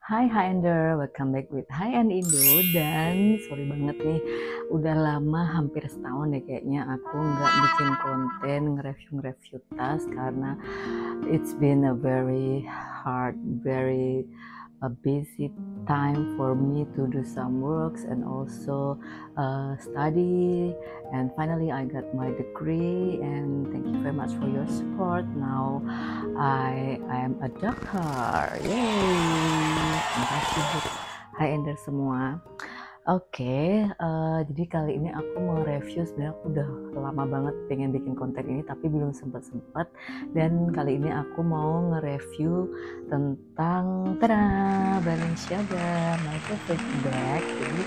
Hai Ender, welcome back with Hi and Indo. Dan sorry banget nih, udah lama hampir setahun deh kayaknya aku nggak bikin konten nge-review tas karena it's been a very hard, very a busy time for me to do some works and also study, and finally I got my degree, and thank you very much for your support. Now I am a doctor. Yay! Terima kasih buat Hai Ender semua. Oke, jadi kali ini aku mau review. Sebenarnya aku udah lama banget pengen bikin konten ini tapi belum sempat. Dan kali ini aku mau nge-review tentang Balenciaga, my favorite bag. Jadi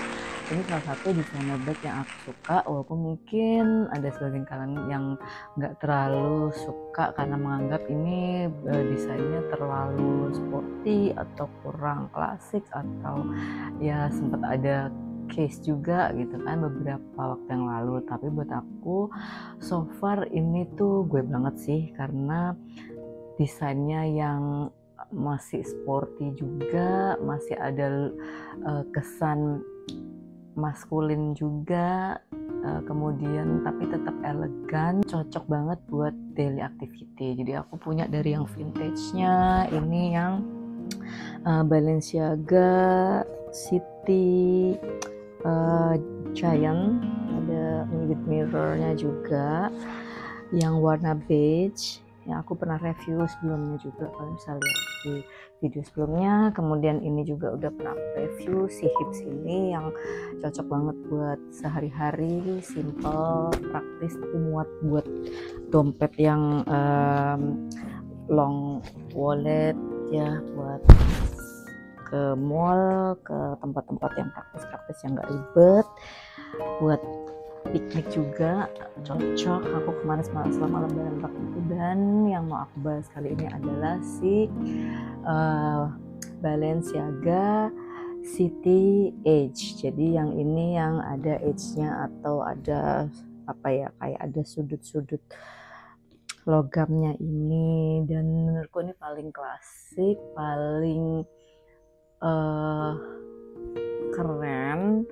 ini salah satu desainer bag yang aku suka, walaupun mungkin ada sebagian kalangan yang nggak terlalu suka karena menganggap ini desainnya terlalu sporty atau kurang klasik, atau ya sempat ada case juga gitu kan beberapa waktu yang lalu. Tapi buat aku so far ini tuh gue banget sih, karena desainnya yang masih sporty juga, masih ada kesan maskulin juga, kemudian tapi tetap elegan, cocok banget buat daily activity. Jadi aku punya dari yang vintage-nya, ini yang Balenciaga City Giant, ada with mirrornya juga, yang warna beige yang aku pernah review sebelumnya juga, kalian bisa lihat di video sebelumnya. Kemudian ini juga udah pernah review si hips ini yang cocok banget buat sehari-hari, simple, praktis, tapi muat buat dompet yang long wallet ya, buat ke mall, ke tempat-tempat yang praktis yang nggak ribet, buat piknik juga cocok. Aku kemarin selama lebaran waktu itu. Dan yang mau aku bahas kali ini adalah si Balenciaga City Edge. Jadi yang ini yang ada edge-nya atau ada apa ya, kayak ada sudut-sudut logamnya ini, dan menurutku ini paling klasik, paling keren.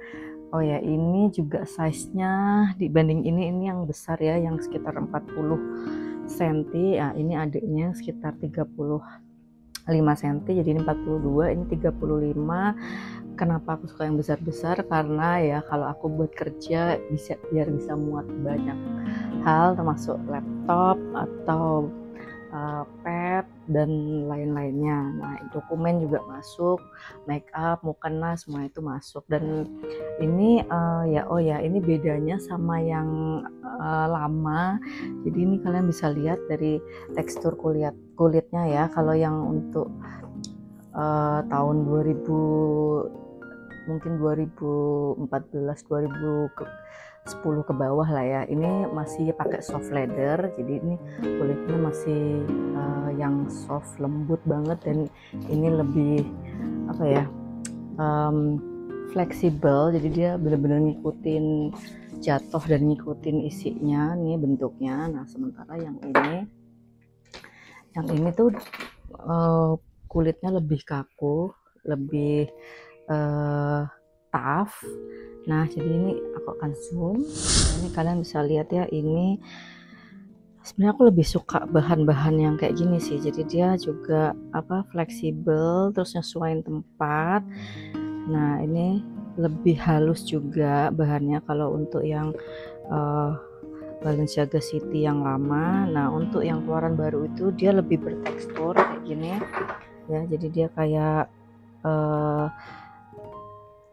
Oh ya, ini juga size-nya dibanding ini yang besar ya, yang sekitar 40 cm. Ya, ini adiknya sekitar 35 cm, jadi ini 42, ini 35. Kenapa aku suka yang besar-besar? Karena ya kalau aku buat kerja biar bisa muat banyak hal, termasuk laptop atau pet dan lain-lainnya. Nah, dokumen juga masuk, make up, mukena, semua itu masuk. Dan ini ini bedanya sama yang lama. Jadi ini kalian bisa lihat dari tekstur kulitnya ya. Kalau yang untuk tahun 2014 2010 ke bawah lah ya, ini masih pakai soft leather. Jadi ini kulitnya masih yang soft, lembut banget, dan ini lebih apa ya, fleksibel. Jadi dia benar-benar ngikutin jatuh dan ngikutin isinya nih bentuknya. Nah, sementara yang ini tuh kulitnya lebih kaku, lebih tough. Nah, jadi ini aku akan zoom. Ini kalian bisa lihat ya, ini sebenarnya aku lebih suka bahan-bahan yang kayak gini sih. Jadi dia juga fleksibel, terus nyesuaiin tempat. Nah, ini lebih halus juga bahannya kalau untuk yang Balenciaga City yang lama. Nah, untuk yang keluaran baru itu dia lebih bertekstur kayak gini ya. Jadi dia kayak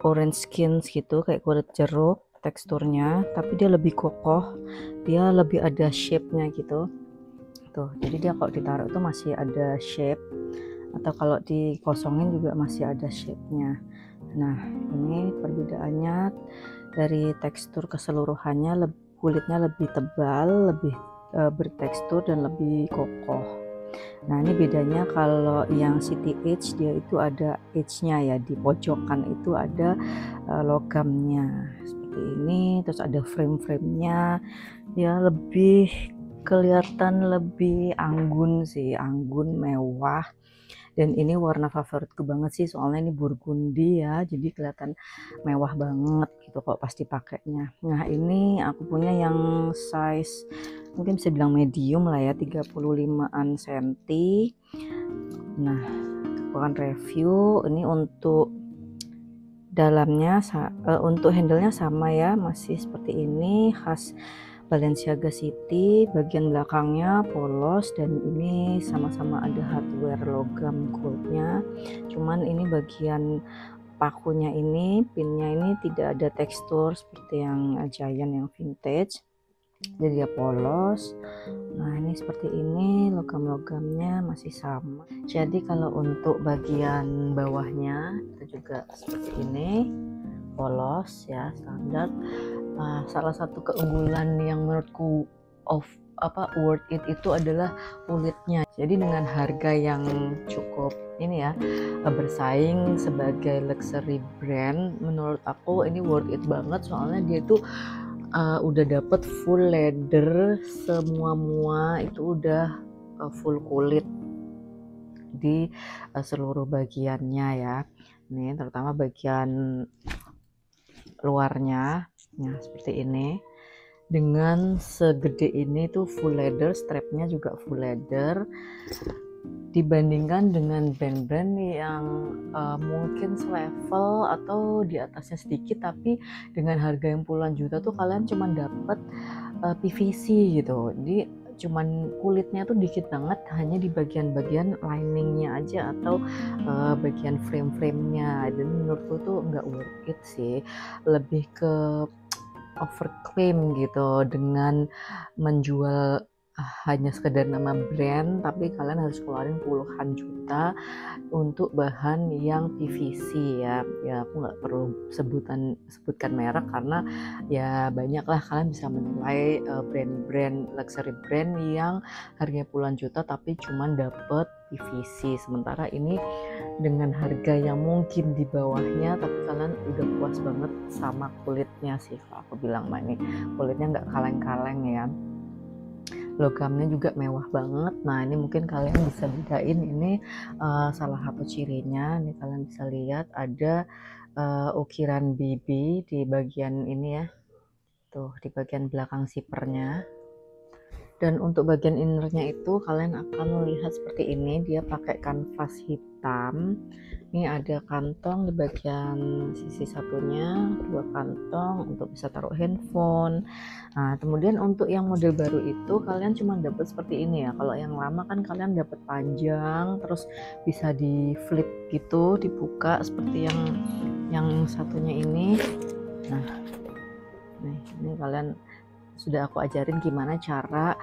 orange skin gitu, kayak kulit jeruk teksturnya, tapi dia lebih kokoh, dia lebih ada shape-nya gitu tuh. Jadi dia kalau ditaruh itu masih ada shape, atau kalau dikosongin juga masih ada shape-nya. Nah, ini perbedaannya dari tekstur keseluruhannya, kulitnya lebih tebal, lebih bertekstur dan lebih kokoh. Nah, ini bedanya kalau yang City Edge, dia itu ada edge-nya ya, di pojokan itu ada logamnya seperti ini, terus ada frame-nya ya, lebih kelihatan lebih anggun sih, anggun, mewah. Dan ini warna favoritku banget sih, soalnya ini burgundy ya, jadi kelihatan mewah banget gitu kok pas dipakainya. Nah ini aku punya yang size mungkin bisa bilang medium lah ya, 35an cm. Nah aku akan review ini. Untuk dalamnya untuk handle-nya sama ya, masih seperti ini, khas Balenciaga City. Bagian belakangnya polos dan ini sama-sama ada hardware logam goldnya, cuman ini bagian pakunya ini, pinnya ini tidak ada tekstur seperti yang Giant yang vintage, jadi dia polos. Nah ini seperti ini, logam-logamnya masih sama. Jadi kalau untuk bagian bawahnya itu juga seperti ini, polos ya, standar. Salah satu keunggulan yang menurutku worth it itu adalah kulitnya. Jadi dengan harga yang cukup ini ya, bersaing sebagai luxury brand, menurut aku ini worth it banget, soalnya dia tuh udah dapet full leather, semua itu udah full kulit di seluruh bagiannya ya. Nih terutama bagian luarnya, nah seperti ini, dengan segede ini tuh full leather, strapnya juga full leather. Dibandingkan dengan brand-brand yang mungkin selevel atau di atasnya sedikit, tapi dengan harga yang puluhan juta tuh kalian cuma dapat PVC gitu. Jadi cuman kulitnya tuh dikit banget, hanya di bagian-bagian liningnya aja atau bagian frame-framenya. Dan menurutku tuh nggak worth it sih, lebih ke overclaim gitu dengan menjual hanya sekedar nama brand, tapi kalian harus keluarin puluhan juta untuk bahan yang PVC ya. Ya aku nggak perlu sebutkan merek, karena ya banyaklah kalian bisa menilai brand-brand luxury brand yang harganya puluhan juta tapi cuman dapet PVC. Sementara ini dengan harga yang mungkin di bawahnya, tapi kalian udah puas banget sama kulitnya sih. Kalau aku bilang mah ini kulitnya nggak kaleng-kaleng ya. Logamnya juga mewah banget. Nah ini mungkin kalian bisa bedain, ini salah satu cirinya. Ini kalian bisa lihat ada ukiran BB di bagian ini ya, tuh di bagian belakang zippernya. Dan untuk bagian innernya itu kalian akan lihat seperti ini, dia pakai kanvas hitam. Ini ada kantong di bagian sisi satunya, 2 kantong untuk bisa taruh handphone. Nah kemudian untuk yang model baru itu kalian cuma dapat seperti ini ya. Kalau yang lama kan kalian dapat panjang, terus bisa di flip gitu, dibuka seperti yang satunya ini. Nah ini kalian sudah aku ajarin gimana cara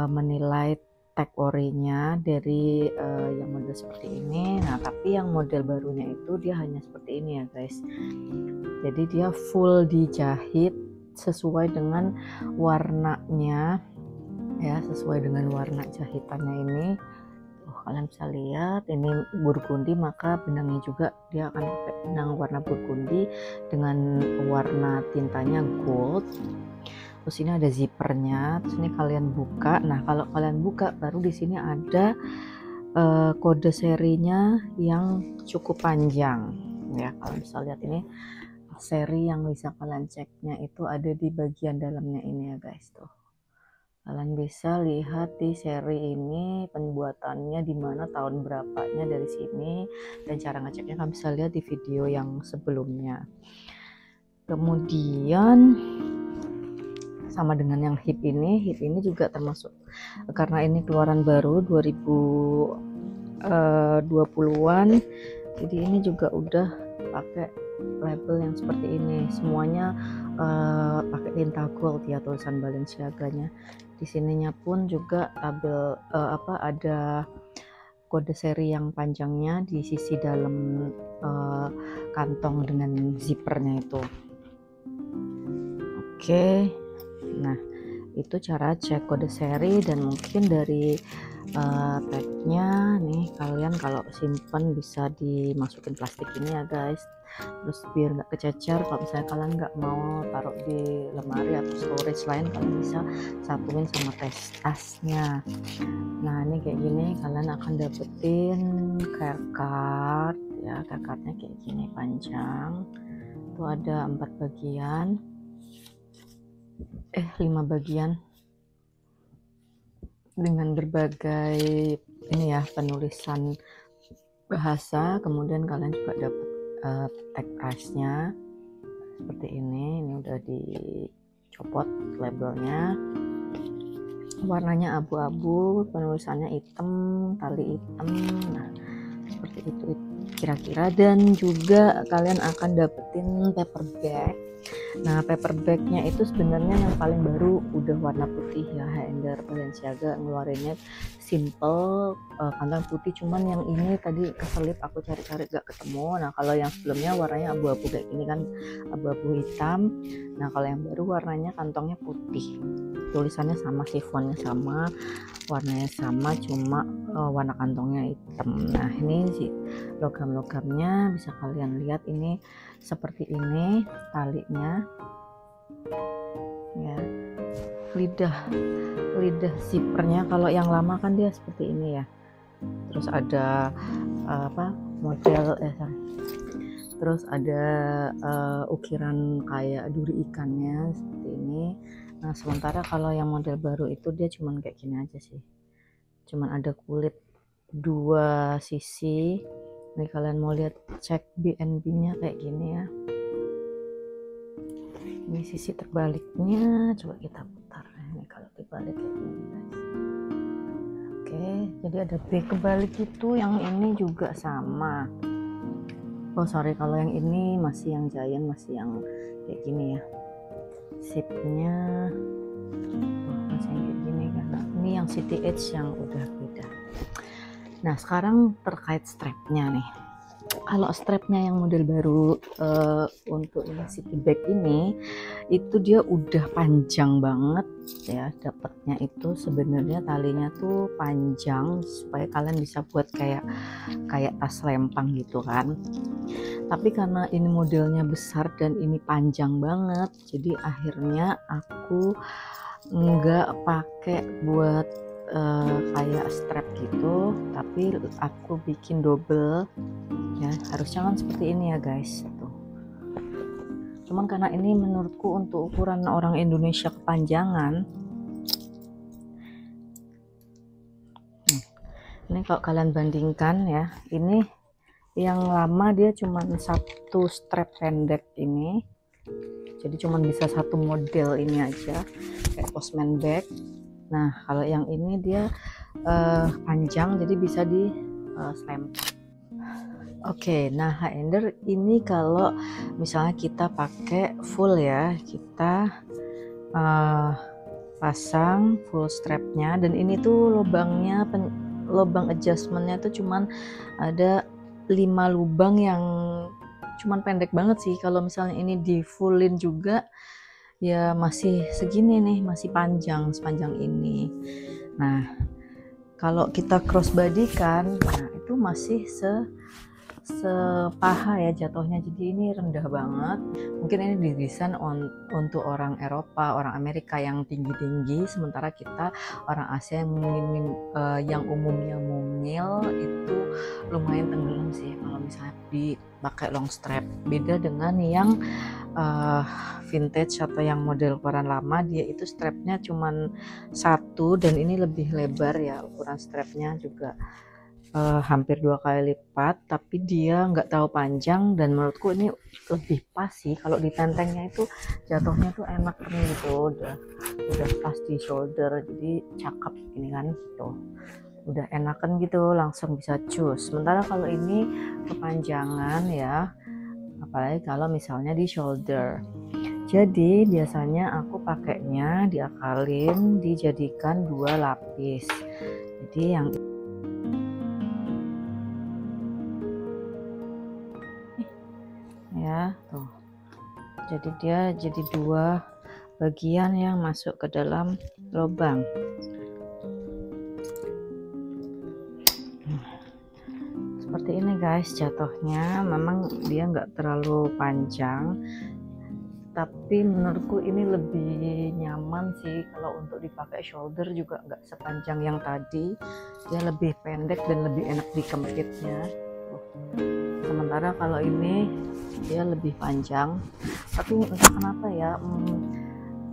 menilai tag orinya dari yang model seperti ini. Nah tapi yang model barunya itu dia hanya seperti ini ya guys, jadi dia full dijahit sesuai dengan warnanya ya, sesuai dengan warna jahitannya ini. Kalian bisa lihat ini burgundy, maka benangnya juga dia akan pakai benang warna burgundy dengan warna tintanya gold. Terus ini ada zippernya, terus ini kalian buka. Nah kalau kalian buka baru di sini ada kode serinya yang cukup panjang ya. Kalian bisa lihat ini seri yang bisa kalian ceknya itu ada di bagian dalamnya ini ya guys. Tuh kalian bisa lihat di seri ini pembuatannya di mana, tahun berapanya dari sini, dan cara ngeceknya kalian bisa lihat di video yang sebelumnya. Kemudian sama dengan yang hip ini juga termasuk, karena ini keluaran baru 2020-an, jadi ini juga udah pakai label yang seperti ini. Semuanya pakai tinta gold ya, tulisan Balenciaga-nya. Di sininya pun juga tabel ada kode seri yang panjangnya di sisi dalam kantong dengan zippernya itu. Oke. Nah Itu cara cek kode seri, dan mungkin dari tagnya nih, kalian kalau simpen bisa dimasukin plastik ini ya guys, terus biar nggak kececer. Kalau misalnya kalian nggak mau taruh di lemari atau storage lain, kalian bisa satuin sama tasnya. Nah ini kayak gini, kalian akan dapetin care card ya. Care cardnya kayak gini panjang, itu ada 4 bagian, 5 bagian, dengan berbagai ini ya, penulisan bahasa. Kemudian kalian juga dapat tag price-nya seperti ini. Ini udah dicopot labelnya, warnanya abu-abu, penulisannya hitam, tali hitam. Nah seperti itu kira-kira. Dan juga kalian akan dapetin paper bag. Nah paper bagnya itu sebenarnya yang paling baru udah warna putih ya. H&R Balenciaga ngeluarinnya simple, kantong putih, cuman yang ini tadi keselip aku cari-cari gak ketemu. Nah kalau yang sebelumnya warnanya abu-abu kayak gini kan, abu-abu hitam. Nah kalau yang baru warnanya kantongnya putih, tulisannya sama, sifonnya sama, warnanya sama, cuma warna kantongnya hitam. Nah ini sih logam-logamnya bisa kalian lihat, ini seperti ini talinya ya. Lidah zippernya kalau yang lama kan dia seperti ini ya, terus ada model terus ada ukiran kayak duri ikannya seperti ini. Nah sementara kalau yang model baru itu dia cuman kayak gini aja sih, cuman ada kulit 2 sisi. Nih kalian mau lihat cek BNB nya kayak gini ya, ini sisi terbaliknya, coba kita putar. Ini kalau dibalik kayak gini guys. Oke, jadi ada B kebalik itu, yang ini juga sama. Oh sorry, kalau yang ini masih yang giant, masih yang kayak gini ya, zipnya masih yang kayak gini kan. Ini yang City Edge yang udah beda. Nah sekarang terkait strapnya nih. Kalau strapnya yang model baru untuk ini city bag ini, itu dia udah panjang banget ya. Dapatnya itu sebenarnya talinya tuh panjang supaya kalian bisa buat kayak tas lempang gitu kan. Tapi karena ini modelnya besar dan ini panjang banget, jadi akhirnya aku nggak pakai buat kayak strap gitu, tapi aku bikin double ya. Harusnya kan seperti ini ya guys tuh. Cuman karena ini menurutku untuk ukuran orang Indonesia kepanjangan, ini kalau kalian bandingkan ya, ini yang lama dia cuman 1 strap pendek ini, jadi cuman bisa 1 model ini aja kayak postman bag. Nah kalau yang ini dia panjang, jadi bisa di slam. Oke, nah H&R ini kalau misalnya kita pakai full ya, kita pasang full strapnya, dan ini tuh lubangnya, lubang adjustmentnya tuh cuman ada 5 lubang yang cuman pendek banget sih. Kalau misalnya ini di fullin juga ya masih segini nih, masih panjang sepanjang ini. Nah kalau kita crossbody kan, nah itu masih sepaha ya jatuhnya, jadi ini rendah banget. Mungkin ini didesain untuk orang Eropa, orang Amerika yang tinggi-tinggi, sementara kita orang Asia yang umumnya mungil itu lumayan tenggelam sih kalau misalnya dipakai long strap. Beda dengan yang vintage atau yang model ukuran lama, dia itu strapnya cuman 1, dan ini lebih lebar ya, ukuran strapnya juga hampir 2 kali lipat, tapi dia nggak terlalu panjang, dan menurutku ini lebih pas sih. Kalau di tentengnya itu jatuhnya tuh enak nih gitu, udah pas di shoulder, jadi cakep ini kan tuh, udah enakan gitu, langsung bisa cus. Sementara kalau ini kepanjangan ya, apalagi kalau misalnya di shoulder. Jadi biasanya aku pakainya diakalin, dijadikan 2 lapis. Jadi yang ya tuh, jadi dia jadi 2 bagian yang masuk ke dalam lubang. Seperti ini guys jatuhnya. Memang dia nggak terlalu panjang, tapi menurutku ini lebih nyaman sih kalau untuk dipakai shoulder, juga nggak sepanjang yang tadi, dia lebih pendek dan lebih enak dikempitnya. Sementara kalau ini dia lebih panjang, tapi entah kenapa ya,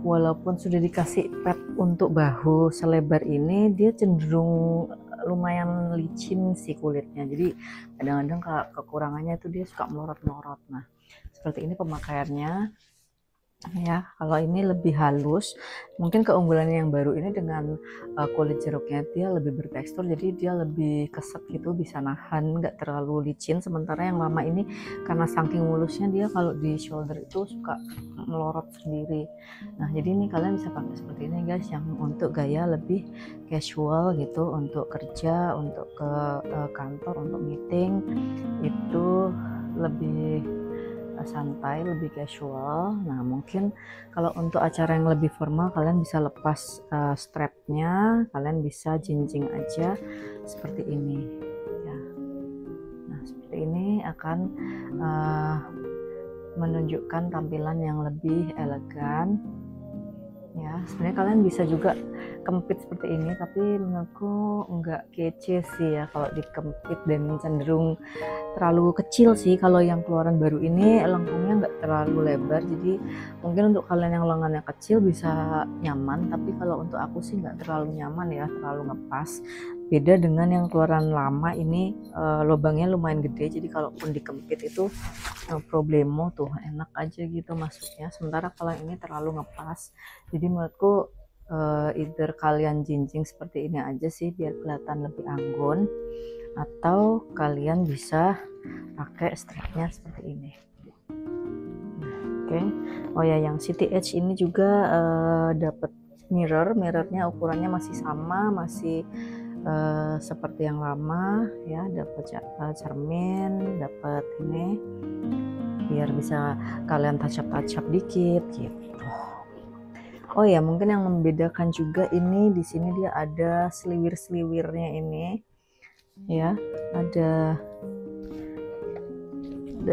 walaupun sudah dikasih pad untuk bahu selebar ini, dia cenderung lumayan licin sih kulitnya. Jadi kadang-kadang kekurangannya itu dia suka melorot-melorot. Nah, seperti ini pemakaiannya. Ya, kalau ini lebih halus. Mungkin keunggulan yang baru ini dengan kulit jeruknya, dia lebih bertekstur, jadi dia lebih keset gitu, bisa nahan, nggak terlalu licin. Sementara yang lama ini karena saking mulusnya, dia kalau di shoulder itu suka melorot sendiri. Nah, jadi ini kalian bisa pakai seperti ini guys, yang untuk gaya lebih casual gitu, untuk kerja, untuk ke kantor, untuk meeting, itu lebih santai, lebih casual. Nah, mungkin kalau untuk acara yang lebih formal, kalian bisa lepas strapnya, kalian bisa jinjing aja seperti ini ya. Nah, seperti ini akan menunjukkan tampilan yang lebih elegan ya. Sebenarnya kalian bisa juga kempit seperti ini, tapi menurutku enggak kece sih ya kalau dikempit, dan cenderung terlalu kecil sih. Kalau yang keluaran baru ini lengkungnya nggak terlalu lebar, jadi mungkin untuk kalian yang lengannya kecil bisa nyaman, tapi kalau untuk aku sih nggak terlalu nyaman ya, terlalu ngepas. Beda dengan yang keluaran lama ini, lubangnya lumayan gede, jadi kalaupun dikempit itu problemo tuh, enak aja gitu masuknya. Sementara kalau ini terlalu ngepas, jadi menurutku either kalian jinjing seperti ini aja sih biar kelihatan lebih anggun, atau kalian bisa pakai strapnya seperti ini. Oke. Oh ya, yang City Edge ini juga dapat mirrornya ukurannya masih sama, masih seperti yang lama ya, dapat cermin, dapat ini biar bisa kalian touch up dikit gitu. Oh ya, mungkin yang membedakan juga ini, di sini dia ada seliwir-seliwirnya ini ya, ada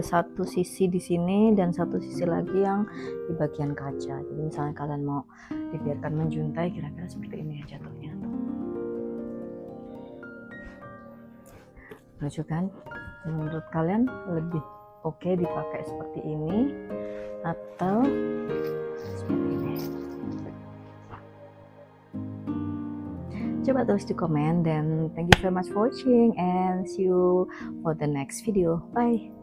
satu sisi di sini dan satu sisi lagi yang di bagian kaca. Jadi misalnya kalian mau dibiarkan menjuntai, kira-kira seperti ini ya jatuhnya. Lucu kan? Menurut kalian lebih oke dipakai seperti ini atau seperti ini? Coba tulis di komen, dan thank you very much for watching and see you for the next video. Bye.